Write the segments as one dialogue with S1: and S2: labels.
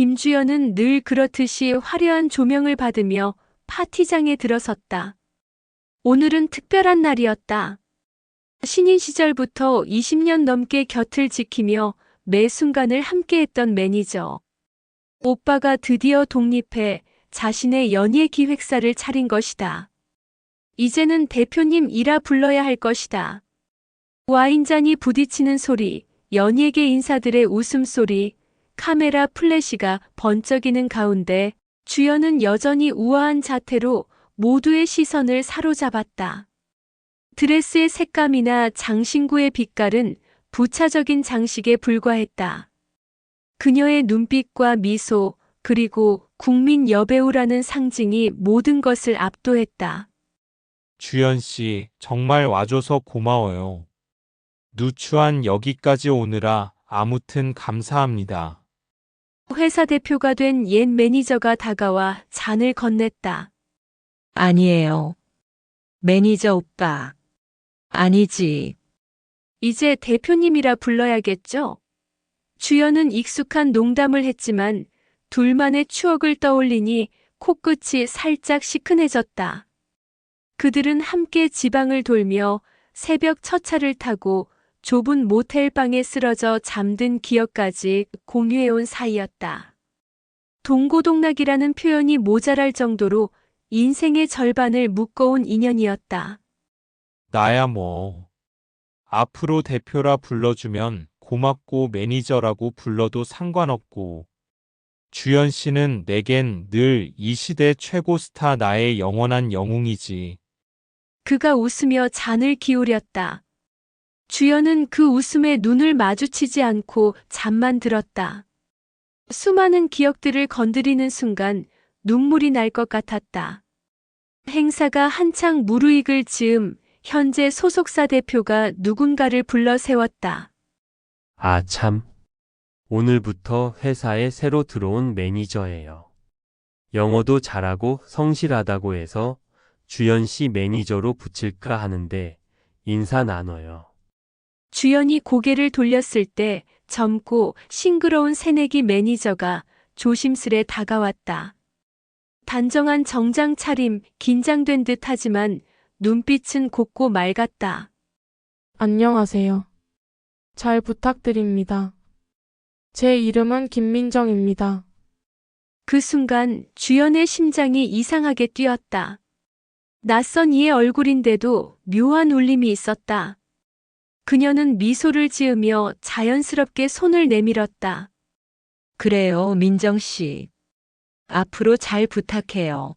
S1: 김주연은 늘 그렇듯이 화려한 조명을 받으며 파티장에 들어섰다. 오늘은 특별한 날이었다. 신인 시절부터 20년 넘게 곁을 지키며 매 순간을 함께했던 매니저. 오빠가 드디어 독립해 자신의 연예 기획사를 차린 것이다. 이제는 대표님이라 불러야 할 것이다. 와인잔이 부딪히는 소리, 연예계 인사들의 웃음소리, 카메라 플래시가 번쩍이는 가운데 주연은 여전히 우아한 자태로 모두의 시선을 사로잡았다. 드레스의 색감이나 장신구의 빛깔은 부차적인 장식에 불과했다. 그녀의 눈빛과 미소, 그리고 국민 여배우라는 상징이 모든 것을 압도했다.
S2: 주연 씨, 정말 와줘서 고마워요. 누추한 여기까지 오느라 아무튼 감사합니다.
S1: 회사 대표가 된 옛 매니저가 다가와 잔을 건넸다.
S3: 아니에요. 매니저 오빠. 아니지.
S1: 이제 대표님이라 불러야겠죠? 주연은 익숙한 농담을 했지만 둘만의 추억을 떠올리니 코끝이 살짝 시큰해졌다. 그들은 함께 지방을 돌며 새벽 첫차를 타고 좁은 모텔방에 쓰러져 잠든 기억까지 공유해온 사이였다. 동고동락이라는 표현이 모자랄 정도로 인생의 절반을 묶어온 인연이었다.
S2: 나야 뭐. 앞으로 대표라 불러주면 고맙고 매니저라고 불러도 상관없고. 주연 씨는 내겐 늘 이 시대 최고 스타 나의 영원한 영웅이지.
S1: 그가 웃으며 잔을 기울였다. 주연은 그 웃음에 눈을 마주치지 않고 잠만 들었다. 수많은 기억들을 건드리는 순간 눈물이 날 것 같았다. 행사가 한창 무르익을 즈음 현재 소속사 대표가 누군가를 불러 세웠다.
S4: 아, 참. 오늘부터 회사에 새로 들어온 매니저예요. 영어도 잘하고 성실하다고 해서 주연 씨 매니저로 붙일까 하는데 인사 나눠요.
S1: 주연이 고개를 돌렸을 때 젊고 싱그러운 새내기 매니저가 조심스레 다가왔다. 단정한 정장 차림, 긴장된 듯 하지만 눈빛은 곱고 맑았다.
S5: 안녕하세요. 잘 부탁드립니다. 제 이름은 김민정입니다.
S1: 그 순간 주연의 심장이 이상하게 뛰었다. 낯선 이의 얼굴인데도 묘한 울림이 있었다. 그녀는 미소를 지으며 자연스럽게 손을 내밀었다.
S3: 그래요, 민정 씨. 앞으로 잘 부탁해요.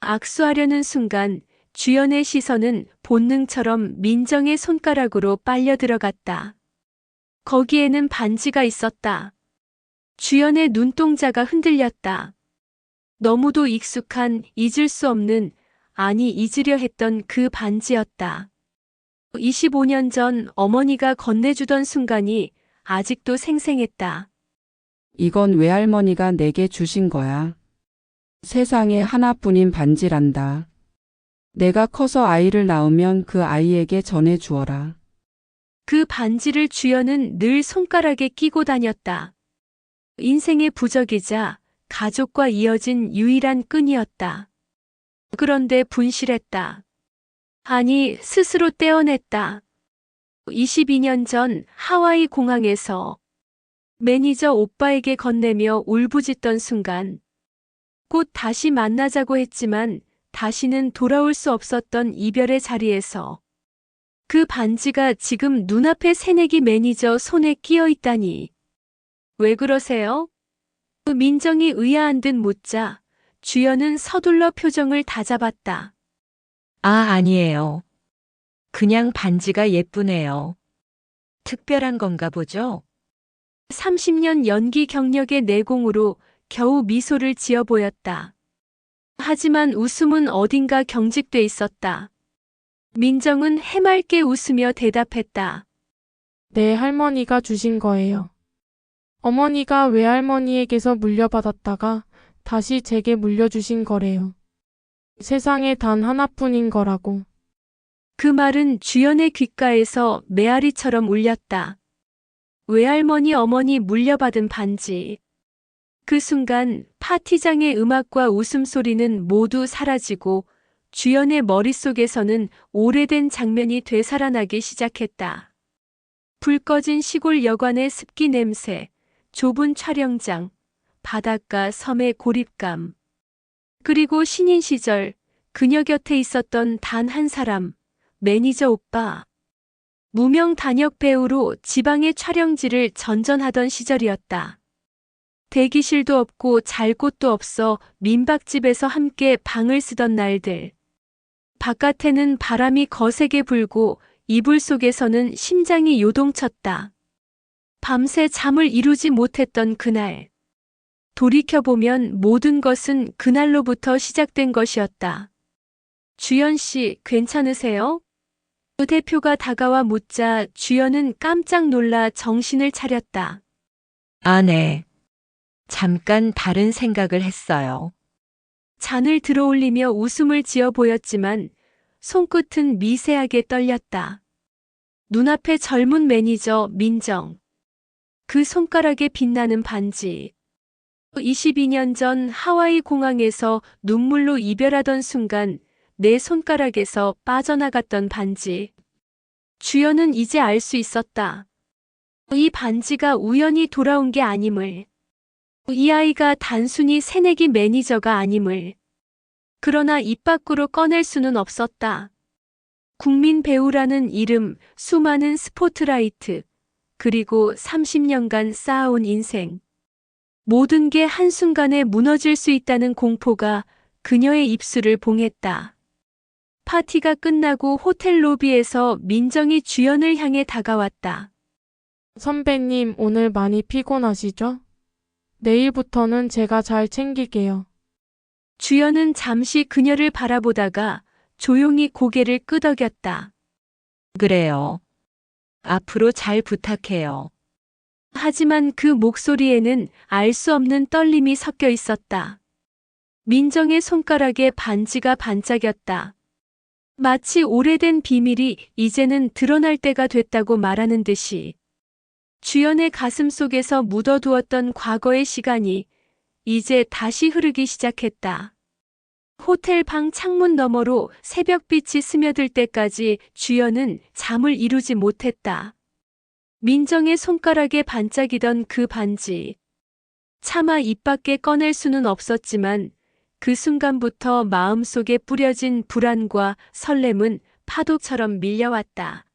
S1: 악수하려는 순간 주연의 시선은 본능처럼 민정의 손가락으로 빨려 들어갔다. 거기에는 반지가 있었다. 주연의 눈동자가 흔들렸다. 너무도 익숙한 잊을 수 없는, 아니 잊으려 했던 그 반지였다. 25년 전 어머니가 건네주던 순간이 아직도 생생했다.
S6: 이건 외할머니가 내게 주신 거야. 세상에 하나뿐인 반지란다. 내가 커서 아이를 낳으면 그 아이에게 전해 주어라.
S1: 그 반지를 주연은 늘 손가락에 끼고 다녔다. 인생의 부적이자 가족과 이어진 유일한 끈이었다. 그런데 분실했다. 아니, 스스로 떼어냈다. 22년 전 하와이 공항에서 매니저 오빠에게 건네며 울부짖던 순간 곧 다시 만나자고 했지만 다시는 돌아올 수 없었던 이별의 자리에서 그 반지가 지금 눈앞에 새내기 매니저 손에 끼어 있다니. 왜 그러세요? 민정이 의아한 듯 묻자 주연은 서둘러 표정을 다잡았다.
S3: 아, 아니에요. 그냥 반지가 예쁘네요. 특별한 건가 보죠?
S1: 30년 연기 경력의 내공으로 겨우 미소를 지어 보였다. 하지만 웃음은 어딘가 경직돼 있었다. 민정은 해맑게 웃으며 대답했다.
S5: 네, 할머니가 주신 거예요. 어머니가 외할머니에게서 물려받았다가 다시 제게 물려주신 거래요. 세상에 단 하나뿐인 거라고.
S1: 그 말은 주연의 귓가에서 메아리처럼 울렸다. 외할머니 어머니 물려받은 반지. 그 순간 파티장의 음악과 웃음소리는 모두 사라지고 주연의 머릿속에서는 오래된 장면이 되살아나기 시작했다. 불 꺼진 시골 여관의 습기 냄새, 좁은 촬영장, 바닷가 섬의 고립감. 그리고 신인 시절 그녀 곁에 있었던 단 한 사람, 매니저 오빠. 무명 단역 배우로 지방의 촬영지를 전전하던 시절이었다. 대기실도 없고 잘 곳도 없어 민박집에서 함께 방을 쓰던 날들. 바깥에는 바람이 거세게 불고 이불 속에서는 심장이 요동쳤다. 밤새 잠을 이루지 못했던 그날. 돌이켜보면 모든 것은 그날로부터 시작된 것이었다. 주연 씨, 괜찮으세요? 그 대표가 다가와 묻자 주연은 깜짝 놀라 정신을 차렸다.
S3: 아, 네. 잠깐 다른 생각을 했어요.
S1: 잔을 들어올리며 웃음을 지어 보였지만 손끝은 미세하게 떨렸다. 눈앞에 젊은 매니저 민정. 그 손가락에 빛나는 반지. 22년 전 하와이 공항에서 눈물로 이별하던 순간 내 손가락에서 빠져나갔던 반지. 주연은 이제 알 수 있었다. 이 반지가 우연히 돌아온 게 아님을. 이 아이가 단순히 새내기 매니저가 아님을. 그러나 입 밖으로 꺼낼 수는 없었다. 국민 배우라는 이름, 수많은 스포트라이트, 그리고 30년간 쌓아온 인생. 모든 게 한순간에 무너질 수 있다는 공포가 그녀의 입술을 봉했다. 파티가 끝나고 호텔 로비에서 민정이 주연을 향해 다가왔다.
S5: 선배님, 오늘 많이 피곤하시죠? 내일부터는 제가 잘 챙길게요.
S1: 주연은 잠시 그녀를 바라보다가 조용히 고개를 끄덕였다.
S3: 그래요. 앞으로 잘 부탁해요.
S1: 하지만 그 목소리에는 알 수 없는 떨림이 섞여 있었다. 민정의 손가락에 반지가 반짝였다. 마치 오래된 비밀이 이제는 드러날 때가 됐다고 말하는 듯이. 주연의 가슴 속에서 묻어두었던 과거의 시간이 이제 다시 흐르기 시작했다. 호텔 방 창문 너머로 새벽빛이 스며들 때까지 주연은 잠을 이루지 못했다. 민정의 손가락에 반짝이던 그 반지. 차마 입 밖에 꺼낼 수는 없었지만 그 순간부터 마음속에 뿌려진 불안과 설렘은 파도처럼 밀려왔다.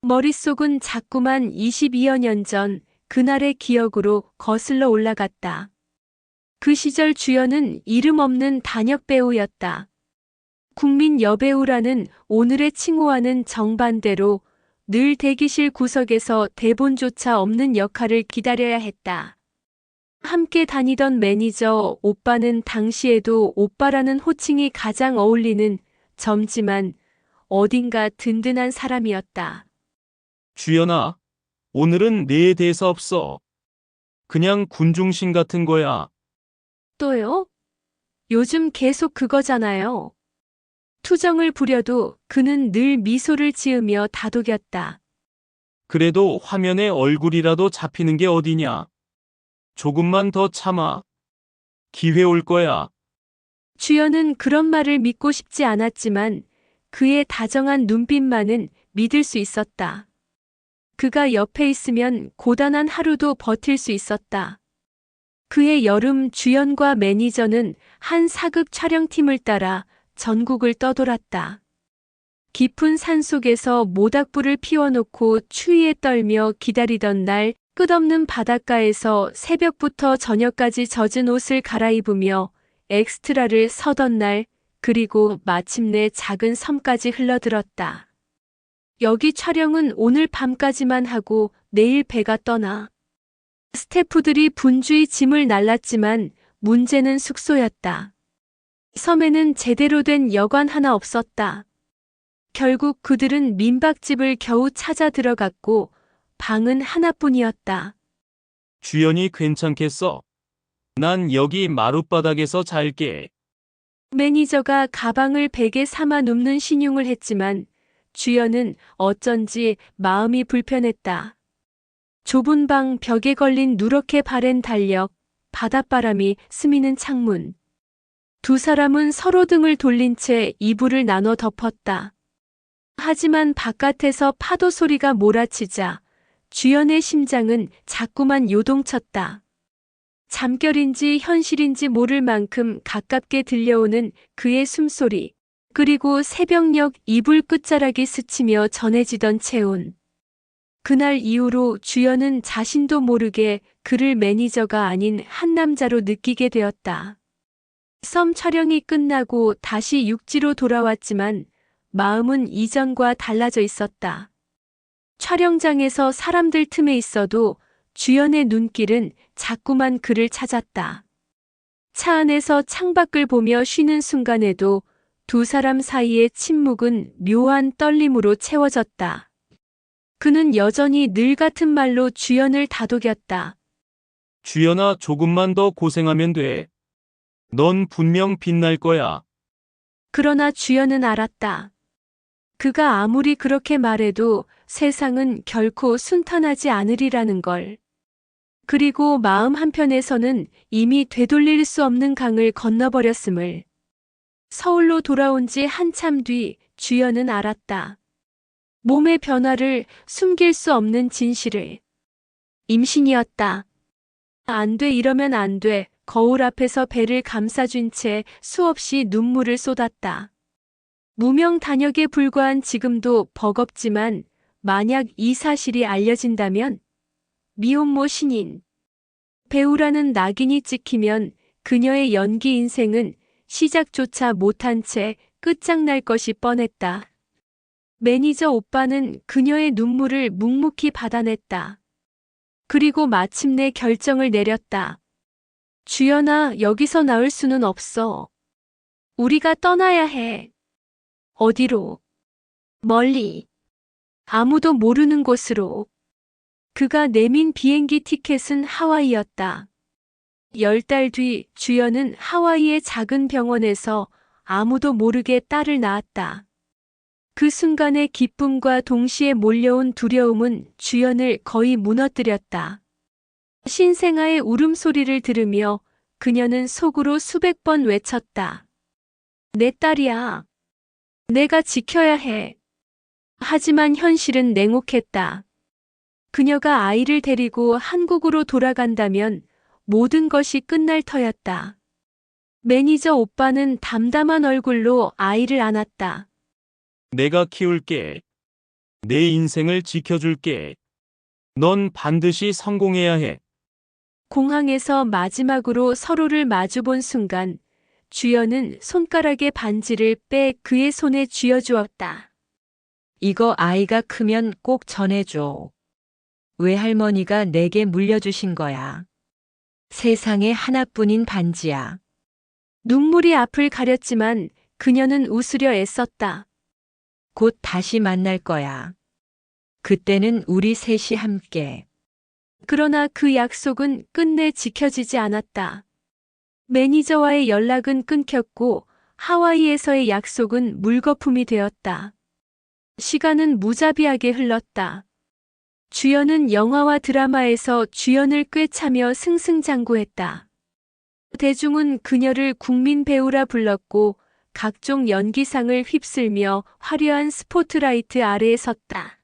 S1: 머릿속은 자꾸만 22여 년 전 그날의 기억으로 거슬러 올라갔다. 그 시절 주연은 이름 없는 단역 배우였다. 국민 여배우라는 오늘의 칭호와는 정반대로 늘 대기실 구석에서 대본조차 없는 역할을 기다려야 했다. 함께 다니던 매니저 오빠는 당시에도 오빠라는 호칭이 가장 어울리는 젊지만 어딘가 든든한 사람이었다.
S7: 주연아, 오늘은 내에 대해서 없어. 그냥 군중신 같은 거야.
S1: 또요? 요즘 계속 그거잖아요. 투정을 부려도 그는 늘 미소를 지으며 다독였다.
S7: 그래도 화면에 얼굴이라도 잡히는 게 어디냐. 조금만 더 참아. 기회 올 거야.
S1: 주연은 그런 말을 믿고 싶지 않았지만 그의 다정한 눈빛만은 믿을 수 있었다. 그가 옆에 있으면 고단한 하루도 버틸 수 있었다. 그의 여름 주연과 매니저는 한 사극 촬영팀을 따라 전국을 떠돌았다. 깊은 산속에서 모닥불을 피워놓고 추위에 떨며 기다리던 날, 끝없는 바닷가에서 새벽부터 저녁까지 젖은 옷을 갈아입으며 엑스트라를 서던 날, 그리고 마침내 작은 섬까지 흘러들었다. 여기 촬영은 오늘 밤까지만 하고 내일 배가 떠나. 스태프들이 분주히 짐을 날랐지만 문제는 숙소였다. 섬에는 제대로 된 여관 하나 없었다. 결국 그들은 민박집을 겨우 찾아 들어갔고 방은 하나뿐이었다.
S7: 주연이 괜찮겠어? 난 여기 마룻바닥에서 잘게.
S1: 매니저가 가방을 베개 삼아 눕는 신용을 했지만 주연은 어쩐지 마음이 불편했다. 좁은 방 벽에 걸린 누렇게 바랜 달력, 바닷바람이 스미는 창문. 두 사람은 서로 등을 돌린 채 이불을 나눠 덮었다. 하지만 바깥에서 파도 소리가 몰아치자 주연의 심장은 자꾸만 요동쳤다. 잠결인지 현실인지 모를 만큼 가깝게 들려오는 그의 숨소리, 그리고 새벽녘 이불 끝자락이 스치며 전해지던 체온. 그날 이후로 주연은 자신도 모르게 그를 매니저가 아닌 한 남자로 느끼게 되었다. 썸 촬영이 끝나고 다시 육지로 돌아왔지만 마음은 이전과 달라져 있었다. 촬영장에서 사람들 틈에 있어도 주연의 눈길은 자꾸만 그를 찾았다. 차 안에서 창밖을 보며 쉬는 순간에도 두 사람 사이의 침묵은 묘한 떨림으로 채워졌다. 그는 여전히 늘 같은 말로 주연을 다독였다.
S7: 주연아, 조금만 더 고생하면 돼. 넌 분명 빛날 거야.
S1: 그러나 주연은 알았다. 그가 아무리 그렇게 말해도 세상은 결코 순탄하지 않으리라는 걸. 그리고 마음 한편에서는 이미 되돌릴 수 없는 강을 건너버렸음을. 서울로 돌아온 지 한참 뒤 주연은 알았다. 몸의 변화를, 숨길 수 없는 진실을. 임신이었다. 안 돼, 이러면 안 돼. 거울 앞에서 배를 감싸준 채 수없이 눈물을 쏟았다. 무명 단역에 불과한 지금도 버겁지만 만약 이 사실이 알려진다면 미혼모 신인 배우라는 낙인이 찍히면 그녀의 연기 인생은 시작조차 못한 채 끝장날 것이 뻔했다. 매니저 오빠는 그녀의 눈물을 묵묵히 받아냈다. 그리고 마침내 결정을 내렸다. 주연아, 여기서 나을 수는 없어. 우리가 떠나야 해. 어디로? 멀리. 아무도 모르는 곳으로. 그가 내민 비행기 티켓은 하와이였다. 10달 뒤 주연은 하와이의 작은 병원에서 아무도 모르게 딸을 낳았다. 그 순간의 기쁨과 동시에 몰려온 두려움은 주연을 거의 무너뜨렸다. 신생아의 울음소리를 들으며 그녀는 속으로 수백 번 외쳤다. 내 딸이야. 내가 지켜야 해. 하지만 현실은 냉혹했다. 그녀가 아이를 데리고 한국으로 돌아간다면 모든 것이 끝날 터였다. 매니저 오빠는 담담한 얼굴로 아이를 안았다.
S7: 내가 키울게. 내 인생을 지켜줄게. 넌 반드시 성공해야 해.
S1: 공항에서 마지막으로 서로를 마주본 순간 주연은 손가락의 반지를 빼 그의 손에 쥐어주었다.
S3: 이거 아이가 크면 꼭 전해줘. 외할머니가 내게 물려주신 거야. 세상에 하나뿐인 반지야.
S1: 눈물이 앞을 가렸지만 그녀는 웃으려 애썼다.
S3: 곧 다시 만날 거야. 그때는 우리 셋이 함께.
S1: 그러나 그 약속은 끝내 지켜지지 않았다. 매니저와의 연락은 끊겼고 하와이에서의 약속은 물거품이 되었다. 시간은 무자비하게 흘렀다. 주연은 영화와 드라마에서 주연을 꿰차며 승승장구했다. 대중은 그녀를 국민 배우라 불렀고 각종 연기상을 휩쓸며 화려한 스포트라이트 아래에 섰다.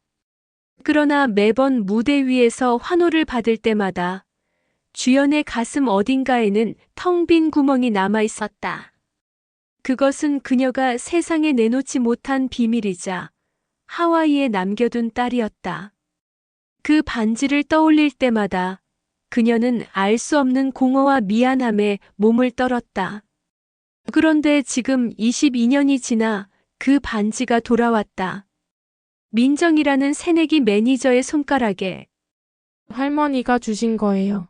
S1: 그러나 매번 무대 위에서 환호를 받을 때마다 주연의 가슴 어딘가에는 텅 빈 구멍이 남아 있었다. 그것은 그녀가 세상에 내놓지 못한 비밀이자 하와이에 남겨둔 딸이었다. 그 반지를 떠올릴 때마다 그녀는 알 수 없는 공허와 미안함에 몸을 떨었다. 그런데 지금 22년이 지나 그 반지가 돌아왔다. 민정이라는 새내기 매니저의 손가락에.
S5: 할머니가 주신 거예요.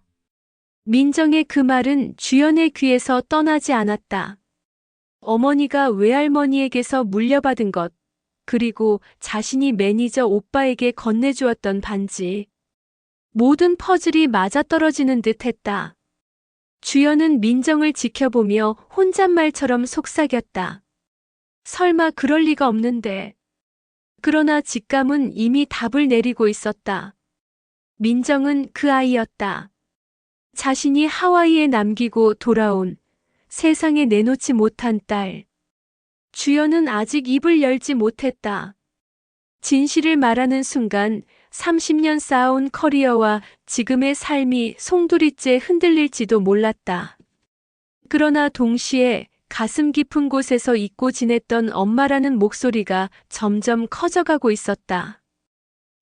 S1: 민정의 그 말은 주연의 귀에서 떠나지 않았다. 어머니가 외할머니에게서 물려받은 것, 그리고 자신이 매니저 오빠에게 건네주었던 반지. 모든 퍼즐이 맞아떨어지는 듯 했다. 주연은 민정을 지켜보며 혼잣말처럼 속삭였다. 설마 그럴 리가 없는데. 그러나 직감은 이미 답을 내리고 있었다. 민정은 그 아이였다. 자신이 하와이에 남기고 돌아온 세상에 내놓지 못한 딸. 주연은 아직 입을 열지 못했다. 진실을 말하는 순간 30년 쌓아온 커리어와 지금의 삶이 송두리째 흔들릴지도 몰랐다. 그러나 동시에 가슴 깊은 곳에서 잊고 지냈던 엄마라는 목소리가 점점 커져가고 있었다.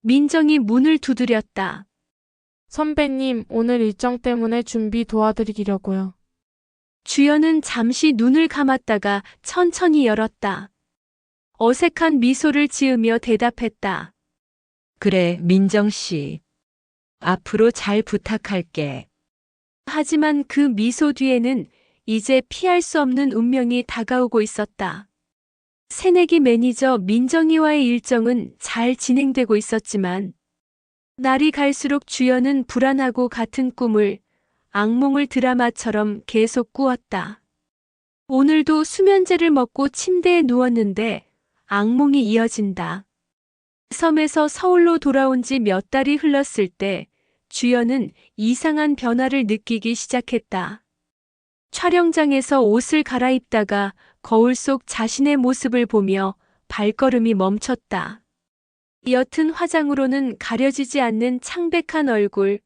S1: 민정이 문을 두드렸다.
S5: 선배님, 오늘 일정 때문에 준비 도와드리려고요.
S1: 주연은 잠시 눈을 감았다가 천천히 열었다. 어색한 미소를 지으며 대답했다.
S3: 그래, 민정 씨. 앞으로 잘 부탁할게.
S1: 하지만 그 미소 뒤에는 이제 피할 수 없는 운명이 다가오고 있었다. 새내기 매니저 민정이와의 일정은 잘 진행되고 있었지만 날이 갈수록 주연은 불안하고 같은 꿈을, 악몽을 드라마처럼 계속 꾸었다. 오늘도 수면제를 먹고 침대에 누웠는데 악몽이 이어진다. 섬에서 서울로 돌아온 지 몇 달이 흘렀을 때 주연은 이상한 변화를 느끼기 시작했다. 촬영장에서 옷을 갈아입다가 거울 속 자신의 모습을 보며 발걸음이 멈췄다. 옅은 화장으로는 가려지지 않는 창백한 얼굴,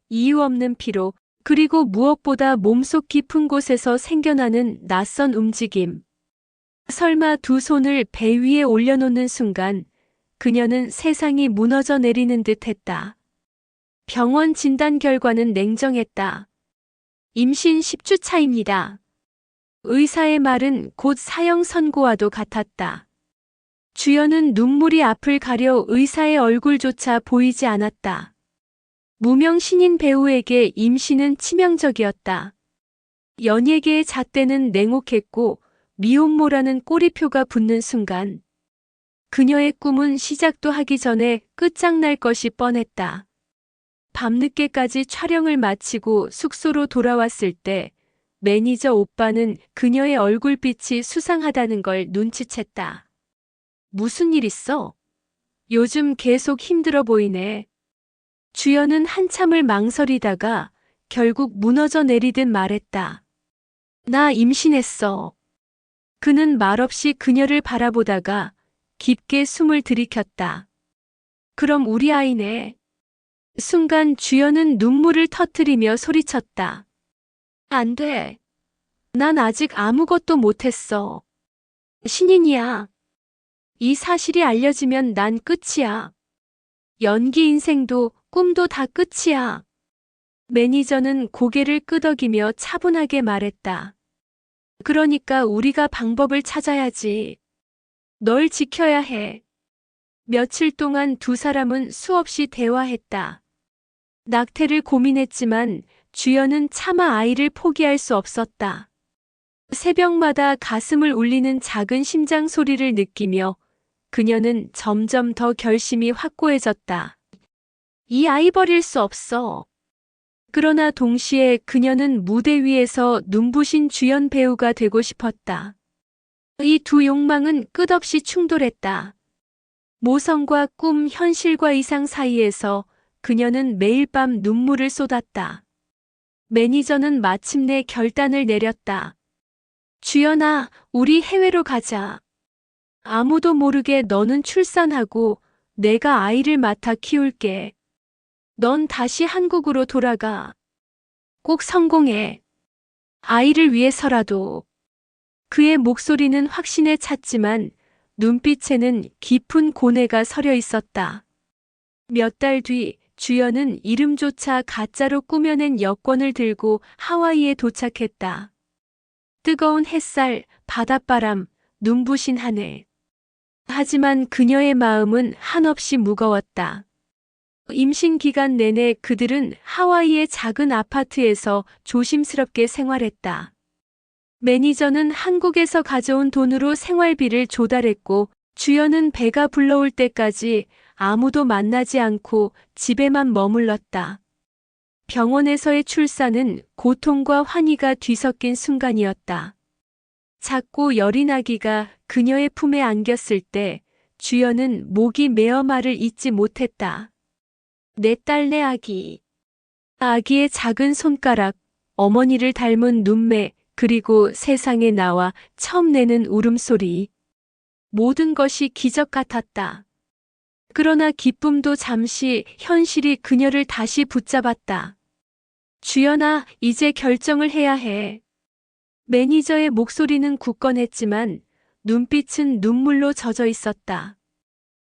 S1: 이유 없는 피로, 그리고 무엇보다 몸속 깊은 곳에서 생겨나는 낯선 움직임. 설마 두 손을 배 위에 올려놓는 순간 그녀는 세상이 무너져 내리는 듯 했다. 병원 진단 결과는 냉정했다. 임신 10주 차입니다. 의사의 말은 곧 사형 선고와도 같았다. 주연은 눈물이 앞을 가려 의사의 얼굴조차 보이지 않았다. 무명 신인 배우에게 임신은 치명적이었다. 연예계의 잣대는 냉혹했고 미혼모라는 꼬리표가 붙는 순간 그녀의 꿈은 시작도 하기 전에 끝장날 것이 뻔했다. 밤늦게까지 촬영을 마치고 숙소로 돌아왔을 때 매니저 오빠는 그녀의 얼굴빛이 수상하다는 걸 눈치챘다. 무슨 일 있어? 요즘 계속 힘들어 보이네. 주연은 한참을 망설이다가 결국 무너져 내리듯 말했다. 나 임신했어. 그는 말없이 그녀를 바라보다가 깊게 숨을 들이켰다. 그럼 우리 아이네. 순간 주연은 눈물을 터뜨리며 소리쳤다. 안 돼. 난 아직 아무것도 못했어. 신인이야. 이 사실이 알려지면 난 끝이야. 연기 인생도 꿈도 다 끝이야. 매니저는 고개를 끄덕이며 차분하게 말했다. 그러니까 우리가 방법을 찾아야지. 널 지켜야 해. 며칠 동안 두 사람은 수없이 대화했다. 낙태를 고민했지만 주연은 차마 아이를 포기할 수 없었다. 새벽마다 가슴을 울리는 작은 심장 소리를 느끼며 그녀는 점점 더 결심이 확고해졌다. 이 아이 버릴 수 없어. 그러나 동시에 그녀는 무대 위에서 눈부신 주연 배우가 되고 싶었다. 이 두 욕망은 끝없이 충돌했다. 모성과 꿈, 현실과 이상 사이에서 그녀는 매일 밤 눈물을 쏟았다. 매니저는 마침내 결단을 내렸다. 주연아, 우리 해외로 가자. 아무도 모르게 너는 출산하고 내가 아이를 맡아 키울게. 넌 다시 한국으로 돌아가. 꼭 성공해. 아이를 위해서라도. 그의 목소리는 확신에 찼지만 눈빛에는 깊은 고뇌가 서려 있었다. 몇 달 뒤 주연은 이름조차 가짜로 꾸며낸 여권을 들고 하와이에 도착했다. 뜨거운 햇살, 바닷바람, 눈부신 하늘. 하지만 그녀의 마음은 한없이 무거웠다. 임신 기간 내내 그들은 하와이의 작은 아파트에서 조심스럽게 생활했다. 매니저는 한국에서 가져온 돈으로 생활비를 조달했고 주연은 배가 불러올 때까지 아무도 만나지 않고 집에만 머물렀다. 병원에서의 출산은 고통과 환희가 뒤섞인 순간이었다. 작고 여린 아기가 그녀의 품에 안겼을 때 주연은 목이 메어 말을 잇지 못했다. 내 딸 내 아기. 아기의 작은 손가락, 어머니를 닮은 눈매, 그리고 세상에 나와 처음 내는 울음소리. 모든 것이 기적 같았다. 그러나 기쁨도 잠시 현실이 그녀를 다시 붙잡았다. 주연아, 이제 결정을 해야 해. 매니저의 목소리는 굳건했지만 눈빛은 눈물로 젖어 있었다.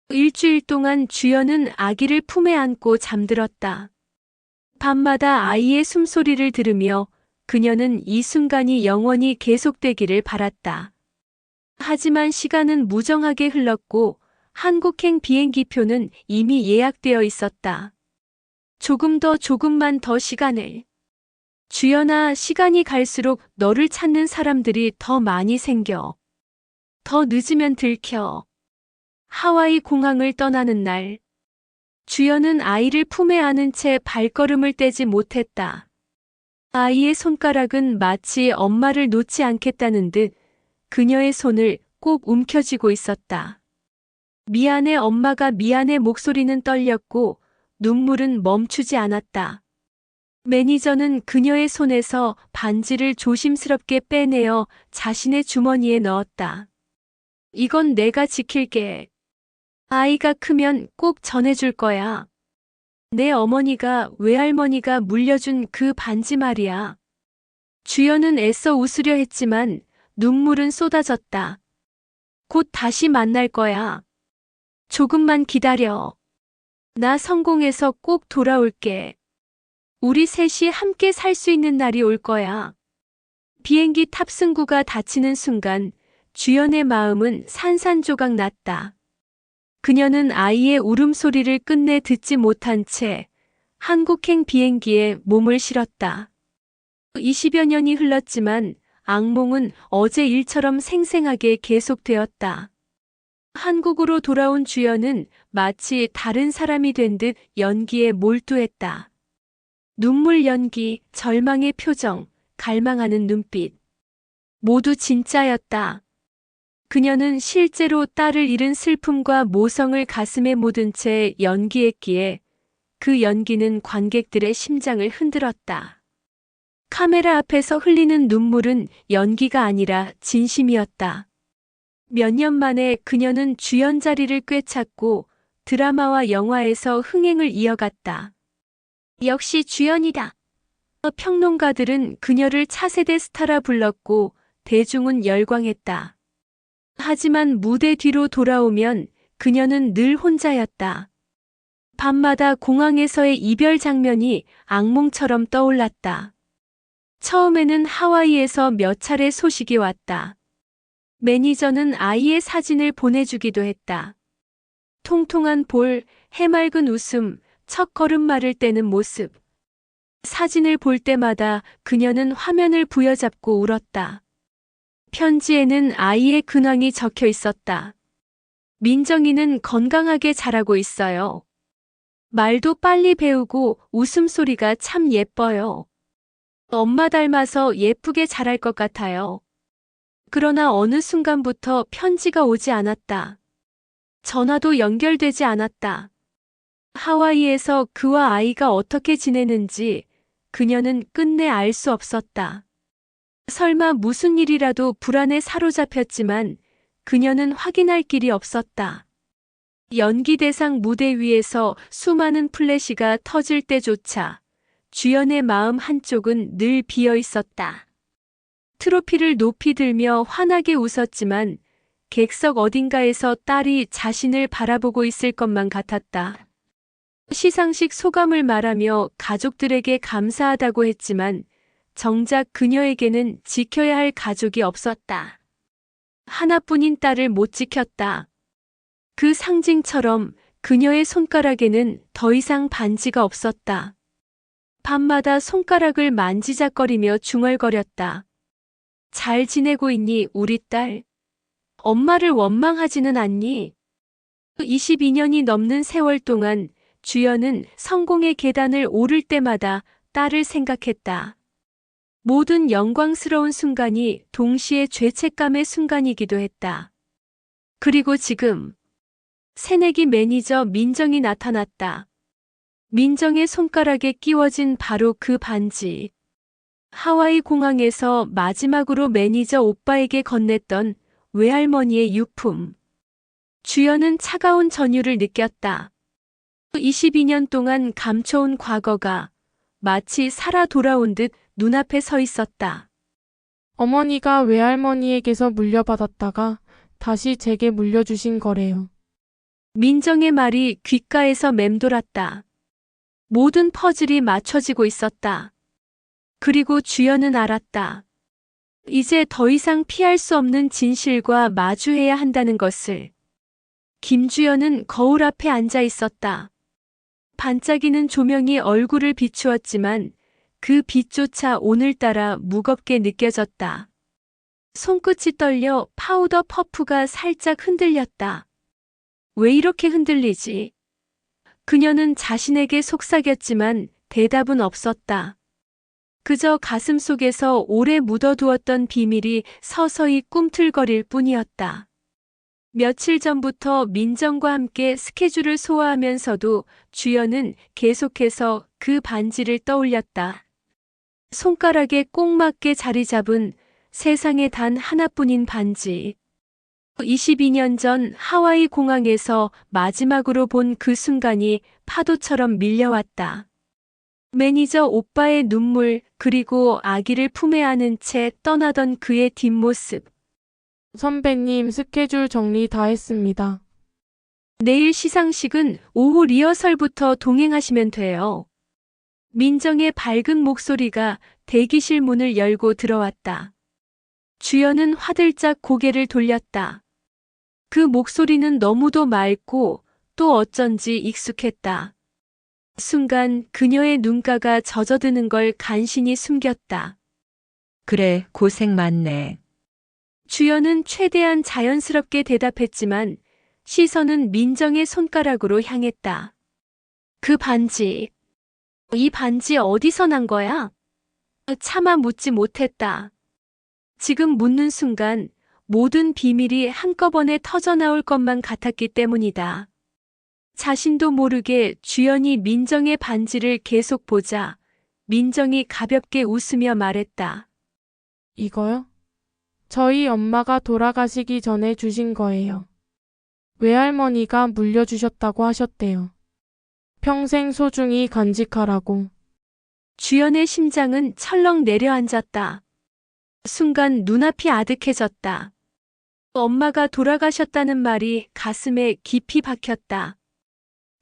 S1: 일주일 동안 주연은 아기를 품에 안고 잠들었다. 밤마다 아이의 숨소리를 들으며 그녀는 이 순간이 영원히 계속되기를 바랐다. 하지만 시간은 무정하게 흘렀고 한국행 비행기표는 이미 예약되어 있었다. 조금만 더 시간을. 주연아, 시간이 갈수록 너를 찾는 사람들이 더 많이 생겨. 더 늦으면 들켜. 하와이 공항을 떠나는 날. 주연은 아이를 품에 안은 채 발걸음을 떼지 못했다. 아이의 손가락은 마치 엄마를 놓지 않겠다는 듯 그녀의 손을 꼭 움켜쥐고 있었다. 미안해 엄마가 미안해 목소리는 떨렸고 눈물은 멈추지 않았다. 매니저는 그녀의 손에서 반지를 조심스럽게 빼내어 자신의 주머니에 넣었다. 이건 내가 지킬게. 아이가 크면 꼭 전해줄 거야. 내 어머니가 외할머니가 물려준 그 반지 말이야. 주연은 애써 웃으려 했지만 눈물은 쏟아졌다. 곧 다시 만날 거야. 조금만 기다려. 나 성공해서 꼭 돌아올게. 우리 셋이 함께 살 수 있는 날이 올 거야. 비행기 탑승구가 닫히는 순간 주연의 마음은 산산조각 났다. 그녀는 아이의 울음소리를 끝내 듣지 못한 채 한국행 비행기에 몸을 실었다. 20여 년이 흘렀지만 악몽은 어제 일처럼 생생하게 계속되었다. 한국으로 돌아온 주연은 마치 다른 사람이 된 듯 연기에 몰두했다. 눈물 연기, 절망의 표정, 갈망하는 눈빛. 모두 진짜였다. 그녀는 실제로 딸을 잃은 슬픔과 모성을 가슴에 묻은 채 연기했기에 그 연기는 관객들의 심장을 흔들었다. 카메라 앞에서 흘리는 눈물은 연기가 아니라 진심이었다. 몇 년 만에 그녀는 주연 자리를 꿰찼고 드라마와 영화에서 흥행을 이어갔다. 역시 주연이다. 평론가들은 그녀를 차세대 스타라 불렀고 대중은 열광했다. 하지만 무대 뒤로 돌아오면 그녀는 늘 혼자였다. 밤마다 공항에서의 이별 장면이 악몽처럼 떠올랐다. 처음에는 하와이에서 몇 차례 소식이 왔다. 매니저는 아이의 사진을 보내주기도 했다. 통통한 볼, 해맑은 웃음, 첫 걸음마를 떼는 모습. 사진을 볼 때마다 그녀는 화면을 부여잡고 울었다. 편지에는 아이의 근황이 적혀 있었다. 민정이는 건강하게 자라고 있어요. 말도 빨리 배우고 웃음소리가 참 예뻐요. 엄마 닮아서 예쁘게 자랄 것 같아요. 그러나 어느 순간부터 편지가 오지 않았다. 전화도 연결되지 않았다. 하와이에서 그와 아이가 어떻게 지내는지 그녀는 끝내 알 수 없었다. 설마 무슨 일이라도 불안에 사로잡혔지만 그녀는 확인할 길이 없었다. 연기 대상 무대 위에서 수많은 플래시가 터질 때조차 주연의 마음 한쪽은 늘 비어 있었다. 트로피를 높이 들며 환하게 웃었지만 객석 어딘가에서 딸이 자신을 바라보고 있을 것만 같았다. 시상식 소감을 말하며 가족들에게 감사하다고 했지만 정작 그녀에게는 지켜야 할 가족이 없었다. 하나뿐인 딸을 못 지켰다. 그 상징처럼 그녀의 손가락에는 더 이상 반지가 없었다. 밤마다 손가락을 만지작거리며 중얼거렸다. 잘 지내고 있니, 우리 딸? 엄마를 원망하지는 않니? 22년이 넘는 세월 동안 주연은 성공의 계단을 오를 때마다 딸을 생각했다. 모든 영광스러운 순간이 동시에 죄책감의 순간이기도 했다. 그리고 지금 새내기 매니저 민정이 나타났다. 민정의 손가락에 끼워진 바로 그 반지. 하와이 공항에서 마지막으로 매니저 오빠에게 건넸던 외할머니의 유품. 주연은 차가운 전율을 느꼈다. 22년 동안 감춰온 과거가 마치 살아 돌아온 듯 눈앞에 서 있었다.
S5: 어머니가 외할머니에게서 물려받았다가 다시 제게 물려주신 거래요.
S1: 민정의 말이 귓가에서 맴돌았다. 모든 퍼즐이 맞춰지고 있었다. 그리고 주연은 알았다. 이제 더 이상 피할 수 없는 진실과 마주해야 한다는 것을. 김주연은 거울 앞에 앉아 있었다. 반짝이는 조명이 얼굴을 비추었지만 그 빛조차 오늘따라 무겁게 느껴졌다. 손끝이 떨려 파우더 퍼프가 살짝 흔들렸다. 왜 이렇게 흔들리지? 그녀는 자신에게 속삭였지만 대답은 없었다. 그저 가슴 속에서 오래 묻어두었던 비밀이 서서히 꿈틀거릴 뿐이었다. 며칠 전부터 민정과 함께 스케줄을 소화하면서도 주연은 계속해서 그 반지를 떠올렸다. 손가락에 꼭 맞게 자리 잡은 세상에 단 하나뿐인 반지. 22년 전 하와이 공항에서 마지막으로 본 그 순간이 파도처럼 밀려왔다. 매니저 오빠의 눈물, 그리고 아기를 품에 안은 채 떠나던 그의 뒷모습.
S5: 선배님, 스케줄 정리 다 했습니다.
S1: 내일 시상식은 오후 리허설부터 동행하시면 돼요. 민정의 밝은 목소리가 대기실 문을 열고 들어왔다. 주연은 화들짝 고개를 돌렸다. 그 목소리는 너무도 맑고 또 어쩐지 익숙했다. 순간 그녀의 눈가가 젖어드는 걸 간신히 숨겼다.
S3: 그래, 고생 많네.
S1: 주연은 최대한 자연스럽게 대답했지만 시선은 민정의 손가락으로 향했다. 그 반지. 이 반지 어디서 난 거야? 차마 묻지 못했다. 지금 묻는 순간 모든 비밀이 한꺼번에 터져나올 것만 같았기 때문이다. 자신도 모르게 주연이 민정의 반지를 계속 보자 민정이 가볍게 웃으며 말했다.
S5: 이거요? 저희 엄마가 돌아가시기 전에 주신 거예요. 외할머니가 물려주셨다고 하셨대요. 평생 소중히 간직하라고.
S1: 주연의 심장은 철렁 내려앉았다. 순간 눈앞이 아득해졌다. 엄마가 돌아가셨다는 말이 가슴에 깊이 박혔다.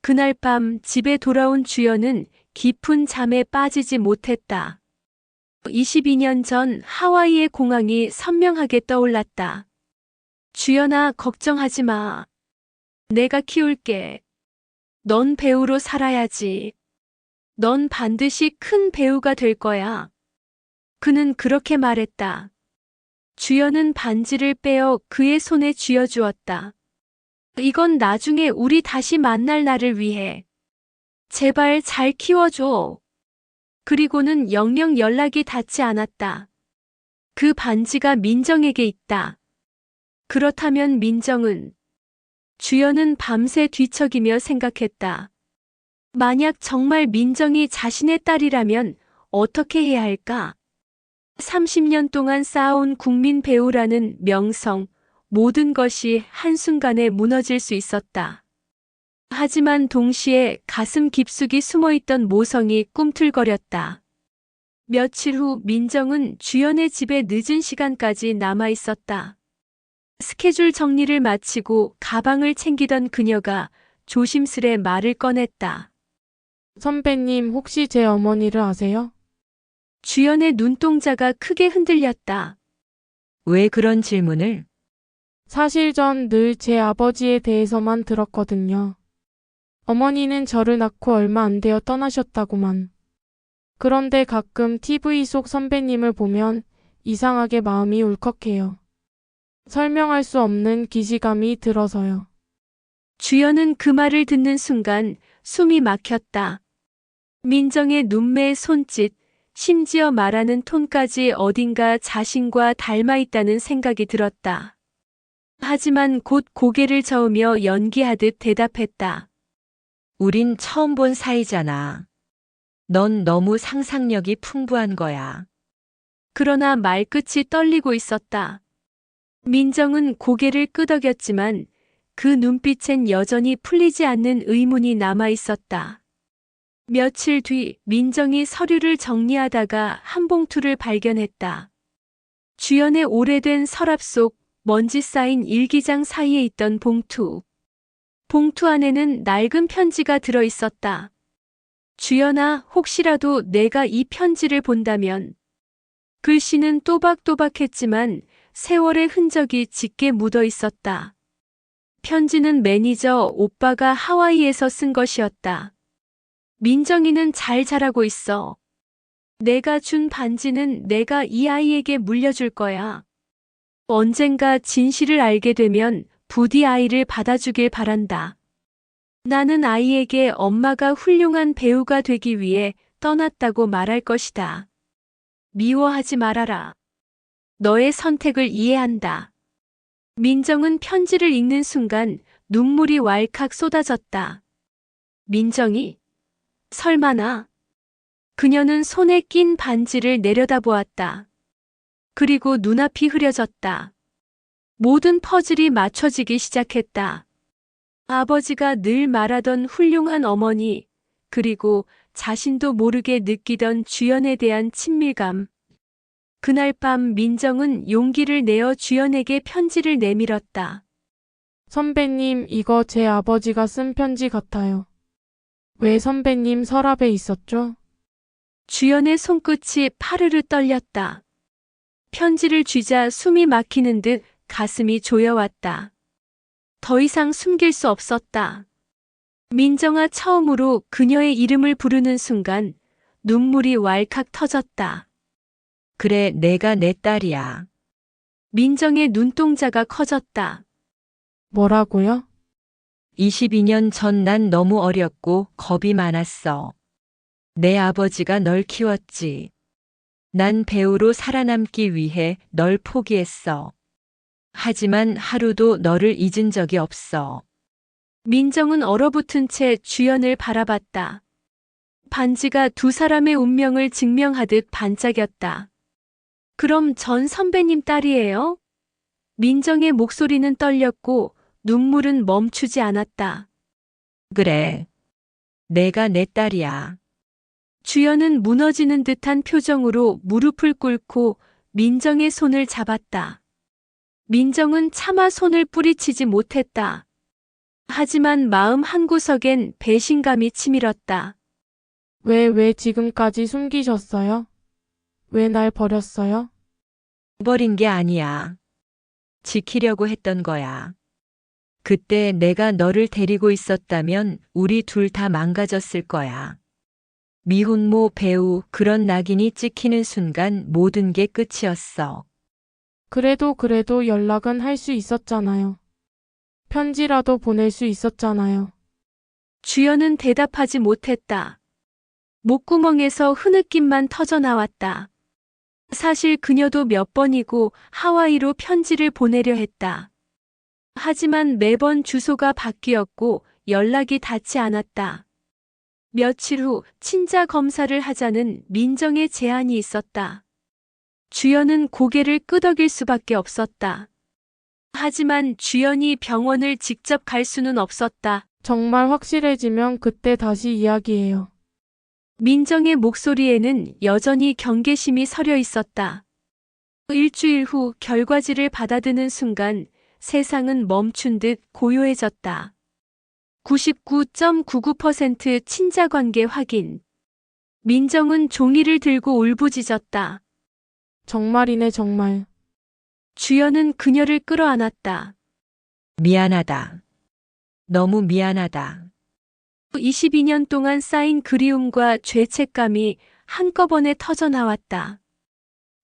S1: 그날 밤 집에 돌아온 주연은 깊은 잠에 빠지지 못했다. 22년 전 하와이의 공항이 선명하게 떠올랐다. 주연아, 걱정하지 마. 내가 키울게. 넌 배우로 살아야지. 넌 반드시 큰 배우가 될 거야. 그는 그렇게 말했다. 주연은 반지를 빼어 그의 손에 쥐어주었다. 이건 나중에 우리 다시 만날 날을 위해. 제발 잘 키워줘. 그리고는 영영 연락이 닿지 않았다. 그 반지가 민정에게 있다. 그렇다면 민정은? 주연은 밤새 뒤척이며 생각했다. 만약 정말 민정이 자신의 딸이라면 어떻게 해야 할까? 30년 동안 쌓아온 국민 배우라는 명성, 모든 것이 한순간에 무너질 수 있었다. 하지만 동시에 가슴 깊숙이 숨어있던 모성이 꿈틀거렸다. 며칠 후 민정은 주연의 집에 늦은 시간까지 남아 있었다. 스케줄 정리를 마치고 가방을 챙기던 그녀가 조심스레 말을 꺼냈다.
S5: 선배님, 혹시 제 어머니를 아세요?
S1: 주연의 눈동자가 크게 흔들렸다.
S3: 왜 그런 질문을?
S5: 사실 전 늘 제 아버지에 대해서만 들었거든요. 어머니는 저를 낳고 얼마 안 되어 떠나셨다고만. 그런데 가끔 TV 속 선배님을 보면 이상하게 마음이 울컥해요. 설명할 수 없는 기시감이 들어서요.
S1: 주연은 그 말을 듣는 순간 숨이 막혔다. 민정의 눈매의 손짓, 심지어 말하는 톤까지 어딘가 자신과 닮아 있다는 생각이 들었다. 하지만 곧 고개를 저으며 연기하듯 대답했다.
S3: 우린 처음 본 사이잖아. 넌 너무 상상력이 풍부한 거야.
S1: 그러나 말끝이 떨리고 있었다. 민정은 고개를 끄덕였지만 그 눈빛엔 여전히 풀리지 않는 의문이 남아 있었다. 며칠 뒤 민정이 서류를 정리하다가 한 봉투를 발견했다. 주연의 오래된 서랍 속 먼지 쌓인 일기장 사이에 있던 봉투. 봉투 안에는 낡은 편지가 들어 있었다. 주연아, 혹시라도 내가 이 편지를 본다면. 글씨는 또박또박했지만 세월의 흔적이 짙게 묻어 있었다. 편지는 매니저 오빠가 하와이에서 쓴 것이었다. 민정이는 잘 자라고 있어. 내가 준 반지는 내가 이 아이에게 물려줄 거야. 언젠가 진실을 알게 되면 부디 아이를 받아주길 바란다. 나는 아이에게 엄마가 훌륭한 배우가 되기 위해 떠났다고 말할 것이다. 미워하지 말아라. 너의 선택을 이해한다. 민정은 편지를 읽는 순간 눈물이 왈칵 쏟아졌다. 민정이? 설마나? 그녀는 손에 낀 반지를 내려다보았다. 그리고 눈앞이 흐려졌다. 모든 퍼즐이 맞춰지기 시작했다. 아버지가 늘 말하던 훌륭한 어머니, 그리고 자신도 모르게 느끼던 주연에 대한 친밀감. 그날 밤 민정은 용기를 내어 주연에게 편지를 내밀었다.
S5: 선배님, 이거 제 아버지가 쓴 편지 같아요. 왜 선배님 서랍에 있었죠?
S1: 주연의 손끝이 파르르 떨렸다. 편지를 쥐자 숨이 막히는 듯 가슴이 조여왔다. 더 이상 숨길 수 없었다. 민정아, 처음으로 그녀의 이름을 부르는 순간 눈물이 왈칵 터졌다.
S3: 그래, 내가 내 딸이야.
S1: 민정의 눈동자가 커졌다.
S5: 뭐라고요?
S3: 22년 전 난 너무 어렸고 겁이 많았어. 내 아버지가 널 키웠지. 난 배우로 살아남기 위해 널 포기했어. 하지만 하루도 너를 잊은 적이 없어.
S1: 민정은 얼어붙은 채 주연을 바라봤다. 반지가 두 사람의 운명을 증명하듯 반짝였다. 그럼 전 선배님 딸이에요? 민정의 목소리는 떨렸고 눈물은 멈추지 않았다.
S3: 그래. 내가 내 딸이야.
S1: 주연은 무너지는 듯한 표정으로 무릎을 꿇고 민정의 손을 잡았다. 민정은 차마 손을 뿌리치지 못했다. 하지만 마음 한구석엔 배신감이 치밀었다.
S5: 왜 지금까지 숨기셨어요? 왜 날 버렸어요?
S3: 버린 게 아니야. 지키려고 했던 거야. 그때 내가 너를 데리고 있었다면 우리 둘 다 망가졌을 거야. 미혼모 배우 그런 낙인이 찍히는 순간 모든 게 끝이었어.
S5: 그래도 연락은 할 수 있었잖아요. 편지라도 보낼 수 있었잖아요.
S1: 주연은 대답하지 못했다. 목구멍에서 흐느낌만 터져나왔다. 사실 그녀도 몇 번이고 하와이로 편지를 보내려 했다. 하지만 매번 주소가 바뀌었고 연락이 닿지 않았다. 며칠 후 친자 검사를 하자는 민정의 제안이 있었다. 주연은 고개를 끄덕일 수밖에 없었다. 하지만 주연이 병원을 직접 갈 수는 없었다.
S5: 정말 확실해지면 그때 다시 이야기해요.
S1: 민정의 목소리에는 여전히 경계심이 서려 있었다. 일주일 후 결과지를 받아드는 순간 세상은 멈춘 듯 고요해졌다. 99.99% 친자관계 확인. 민정은 종이를 들고 울부짖었다.
S5: 정말이네, 정말.
S1: 주연은 그녀를 끌어안았다.
S3: 미안하다. 너무 미안하다.
S1: 22년 동안 쌓인 그리움과 죄책감이 한꺼번에 터져나왔다.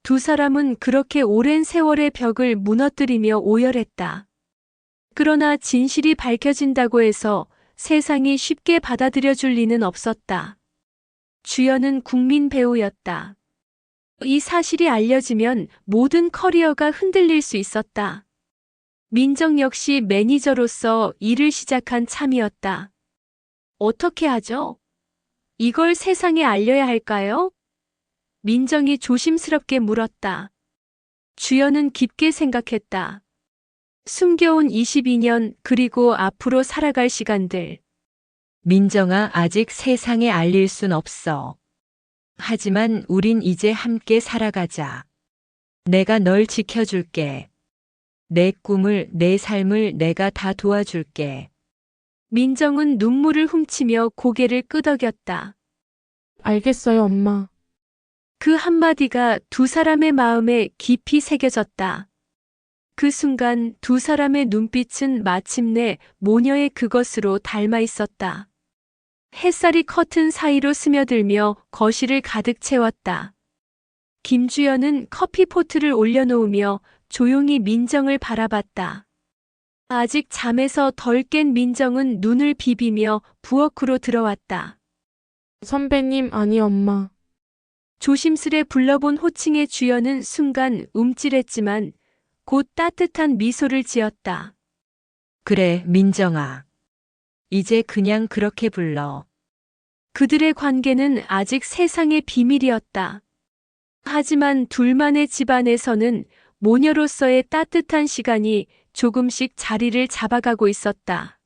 S1: 두 사람은 그렇게 오랜 세월의 벽을 무너뜨리며 오열했다. 그러나 진실이 밝혀진다고 해서 세상이 쉽게 받아들여줄 리는 없었다. 주연은 국민 배우였다. 이 사실이 알려지면 모든 커리어가 흔들릴 수 있었다. 민정 역시 매니저로서 일을 시작한 참이었다. 어떻게 하죠? 이걸 세상에 알려야 할까요? 민정이 조심스럽게 물었다. 주연은 깊게 생각했다. 숨겨온 22년 그리고 앞으로 살아갈 시간들.
S3: 민정아, 아직 세상에 알릴 순 없어. 하지만 우린 이제 함께 살아가자. 내가 널 지켜줄게. 내 꿈을, 내 삶을 내가 다 도와줄게.
S1: 민정은 눈물을 훔치며 고개를 끄덕였다.
S5: 알겠어요, 엄마.
S1: 그 한마디가 두 사람의 마음에 깊이 새겨졌다. 그 순간 두 사람의 눈빛은 마침내 모녀의 그것으로 닮아 있었다. 햇살이 커튼 사이로 스며들며 거실을 가득 채웠다. 김주연은 커피포트를 올려놓으며 조용히 민정을 바라봤다. 아직 잠에서 덜 깬 민정은 눈을 비비며 부엌으로 들어왔다.
S5: 선배님, 아니 엄마.
S1: 조심스레 불러본 호칭의 주연은 순간 움찔했지만 곧 따뜻한 미소를 지었다.
S3: 그래, 민정아. 이제 그냥 그렇게 불러.
S1: 그들의 관계는 아직 세상의 비밀이었다. 하지만 둘만의 집안에서는 모녀로서의 따뜻한 시간이 조금씩 자리를 잡아가고 있었다.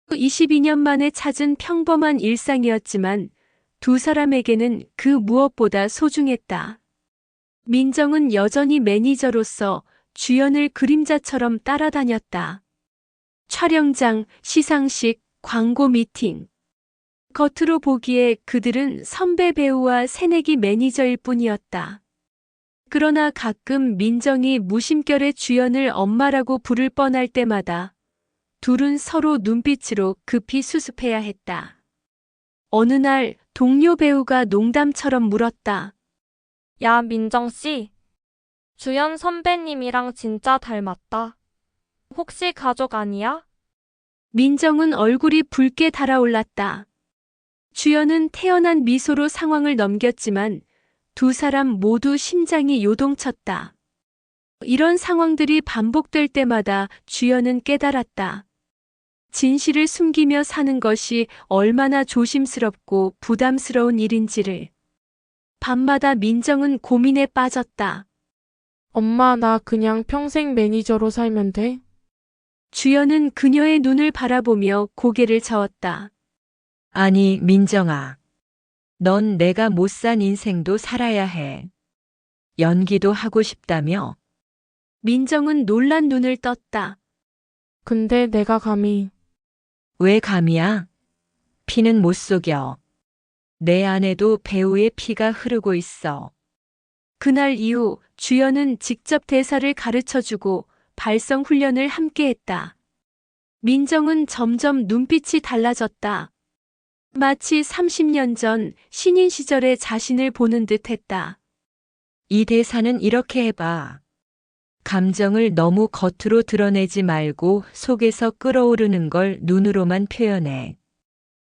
S1: 22년 만에 찾은 평범한 일상이었지만 두 사람에게는 그 무엇보다 소중했다. 민정은 여전히 매니저로서 주연을 그림자처럼 따라다녔다. 촬영장, 시상식, 광고 미팅. 겉으로 보기에 그들은 선배 배우와 새내기 매니저일 뿐이었다. 그러나 가끔 민정이 무심결에 주연을 엄마라고 부를 뻔할 때마다 둘은 서로 눈빛으로 급히 수습해야 했다. 어느 날 동료 배우가 농담처럼 물었다.
S8: 야, 민정씨. 주연 선배님이랑 진짜 닮았다. 혹시 가족 아니야?
S1: 민정은 얼굴이 붉게 달아올랐다. 주연은 태연한 미소로 상황을 넘겼지만 두 사람 모두 심장이 요동쳤다. 이런 상황들이 반복될 때마다 주연은 깨달았다. 진실을 숨기며 사는 것이 얼마나 조심스럽고 부담스러운 일인지를. 밤마다 민정은 고민에 빠졌다.
S5: 엄마, 나 그냥 평생 매니저로 살면 돼?
S1: 주연은 그녀의 눈을 바라보며 고개를 저었다.
S3: 아니, 민정아. 넌 내가 못 산 인생도 살아야 해. 연기도 하고 싶다며?
S1: 민정은 놀란 눈을 떴다.
S5: 근데 내가 감히.
S3: 왜 감이야? 피는 못 속여. 내 안에도 배우의 피가 흐르고 있어.
S1: 그날 이후 주연은 직접 대사를 가르쳐주고 발성 훈련을 함께했다. 민정은 점점 눈빛이 달라졌다. 마치 30년 전 신인 시절의 자신을 보는 듯 했다.
S3: 이 대사는 이렇게 해봐. 감정을 너무 겉으로 드러내지 말고 속에서 끓어오르는 걸 눈으로만 표현해.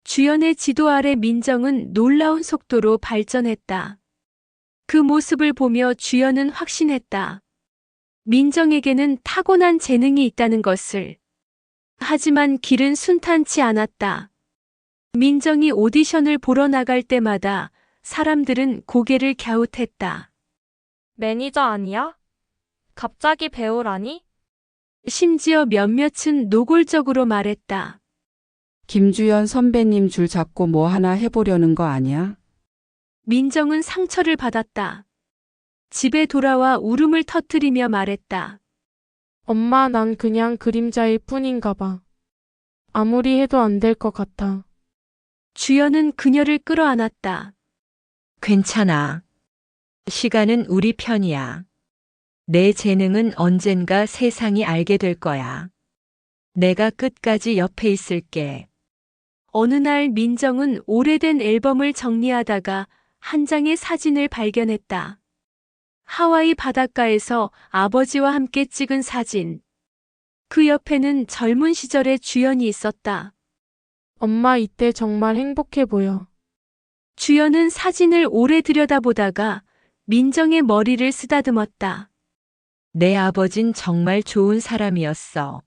S1: 주연의 지도 아래 민정은 놀라운 속도로 발전했다. 그 모습을 보며 주연은 확신했다. 민정에게는 타고난 재능이 있다는 것을. 하지만 길은 순탄치 않았다. 민정이 오디션을 보러 나갈 때마다 사람들은 고개를 갸웃했다.
S8: 매니저 아니야? 갑자기 배우라니?
S1: 심지어 몇몇은 노골적으로 말했다.
S6: 김주연 선배님 줄 잡고 뭐 하나 해보려는 거 아니야?
S1: 민정은 상처를 받았다. 집에 돌아와 울음을 터뜨리며 말했다.
S5: 엄마, 난 그냥 그림자일 뿐인가 봐. 아무리 해도 안 될 것 같아.
S1: 주연은 그녀를 끌어안았다.
S3: 괜찮아. 시간은 우리 편이야. 내 재능은 언젠가 세상이 알게 될 거야. 내가 끝까지 옆에 있을게.
S1: 어느 날 민정은 오래된 앨범을 정리하다가 한 장의 사진을 발견했다. 하와이 바닷가에서 아버지와 함께 찍은 사진. 그 옆에는 젊은 시절의 주연이 있었다.
S5: 엄마, 이때 정말 행복해 보여.
S1: 주연은 사진을 오래 들여다보다가 민정의 머리를 쓰다듬었다.
S3: 내 아버진 정말 좋은 사람이었어.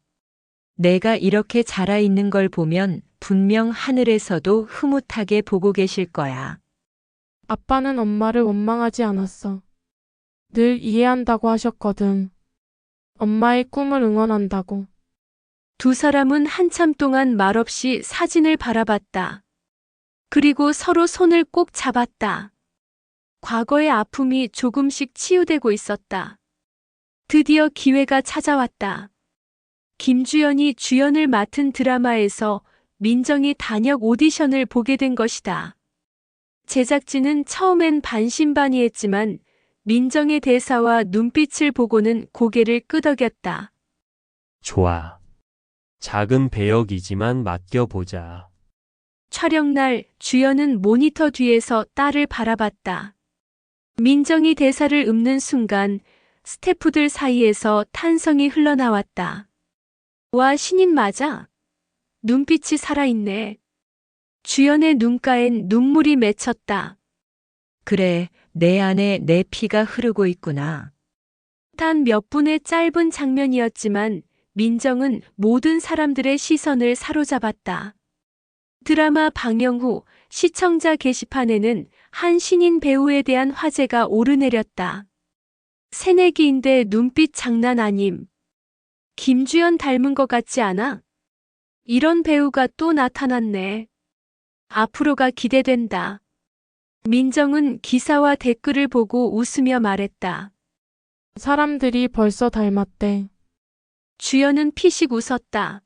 S3: 내가 이렇게 자라 있는 걸 보면 분명 하늘에서도 흐뭇하게 보고 계실 거야.
S5: 아빠는 엄마를 원망하지 않았어. 늘 이해한다고 하셨거든. 엄마의 꿈을 응원한다고.
S1: 두 사람은 한참 동안 말없이 사진을 바라봤다. 그리고 서로 손을 꼭 잡았다. 과거의 아픔이 조금씩 치유되고 있었다. 드디어 기회가 찾아왔다. 김주연이 주연을 맡은 드라마에서 민정이 단역 오디션을 보게 된 것이다. 제작진은 처음엔 반신반의했지만 민정의 대사와 눈빛을 보고는 고개를 끄덕였다.
S4: 좋아. 작은 배역이지만 맡겨보자.
S1: 촬영날 주연은 모니터 뒤에서 딸을 바라봤다. 민정이 대사를 읊는 순간 스태프들 사이에서 탄성이 흘러나왔다. 와, 신인 맞아? 눈빛이 살아있네. 주연의 눈가엔 눈물이 맺혔다.
S3: 그래, 내 안에 내 피가 흐르고 있구나.
S1: 단 몇 분의 짧은 장면이었지만 민정은 모든 사람들의 시선을 사로잡았다. 드라마 방영 후 시청자 게시판에는 한 신인 배우에 대한 화제가 오르내렸다. 새내기인데 눈빛 장난 아님. 김주연 닮은 것 같지 않아? 이런 배우가 또 나타났네. 앞으로가 기대된다. 민정은 기사와 댓글을 보고 웃으며 말했다.
S5: 사람들이 벌써 닮았대.
S1: 주연은 피식 웃었다.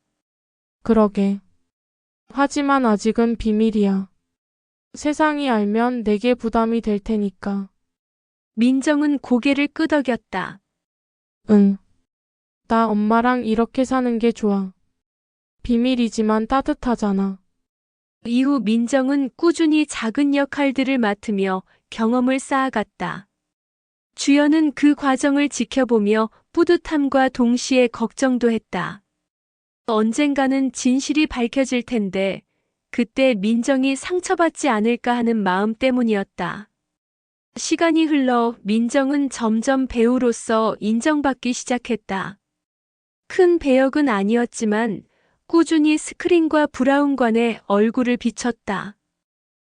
S5: 그러게. 하지만 아직은 비밀이야. 세상이 알면 내게 부담이 될 테니까.
S1: 민정은 고개를 끄덕였다.
S5: 응. 나 엄마랑 이렇게 사는 게 좋아. 비밀이지만 따뜻하잖아.
S1: 이후 민정은 꾸준히 작은 역할들을 맡으며 경험을 쌓아갔다. 주연은 그 과정을 지켜보며 뿌듯함과 동시에 걱정도 했다. 언젠가는 진실이 밝혀질 텐데 그때 민정이 상처받지 않을까 하는 마음 때문이었다. 시간이 흘러 민정은 점점 배우로서 인정받기 시작했다. 큰 배역은 아니었지만 꾸준히 스크린과 브라운관에 얼굴을 비췄다.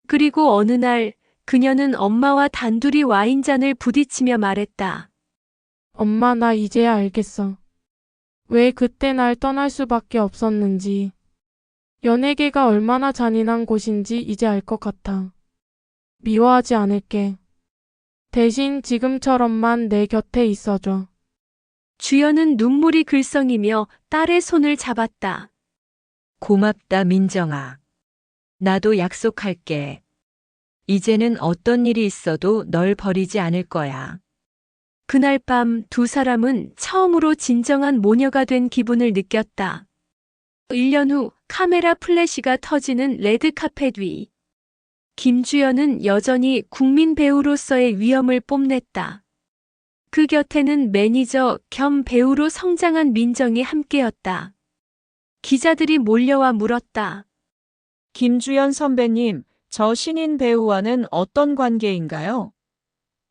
S1: 그리고 어느 날 그녀는 엄마와 단둘이 와인잔을 부딪히며 말했다.
S5: 엄마, 나 이제야 알겠어. 왜 그때 날 떠날 수밖에 없었는지. 연예계가 얼마나 잔인한 곳인지 이제 알 것 같아. 미워하지 않을게. 대신 지금처럼만 내 곁에 있어줘.
S1: 주연은 눈물이 글썽이며 딸의 손을 잡았다.
S3: 고맙다, 민정아. 나도 약속할게. 이제는 어떤 일이 있어도 널 버리지 않을 거야.
S1: 그날 밤 두 사람은 처음으로 진정한 모녀가 된 기분을 느꼈다. 1년 후 카메라 플래시가 터지는 레드카펫 위. 김주연은 여전히 국민 배우로서의 위엄을 뽐냈다. 그 곁에는 매니저 겸 배우로 성장한 민정이 함께였다. 기자들이 몰려와 물었다.
S9: 김주연 선배님, 저 신인 배우와는 어떤 관계인가요?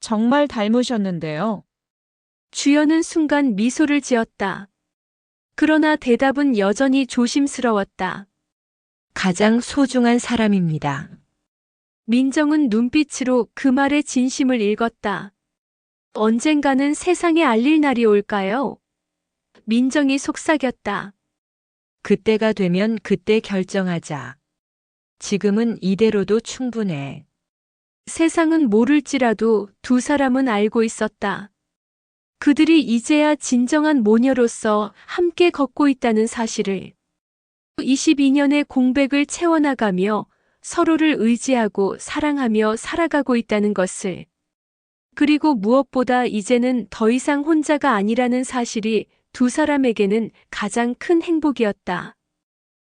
S9: 정말 닮으셨는데요.
S1: 주연은 순간 미소를 지었다. 그러나 대답은 여전히 조심스러웠다.
S3: 가장 소중한 사람입니다.
S1: 민정은 눈빛으로 그 말의 진심을 읽었다. 언젠가는 세상에 알릴 날이 올까요? 민정이 속삭였다.
S3: 그때가 되면 그때 결정하자. 지금은 이대로도 충분해.
S1: 세상은 모를지라도 두 사람은 알고 있었다. 그들이 이제야 진정한 모녀로서 함께 걷고 있다는 사실을. 22년의 공백을 채워나가며 서로를 의지하고 사랑하며 살아가고 있다는 것을. 그리고 무엇보다 이제는 더 이상 혼자가 아니라는 사실이 두 사람에게는 가장 큰 행복이었다.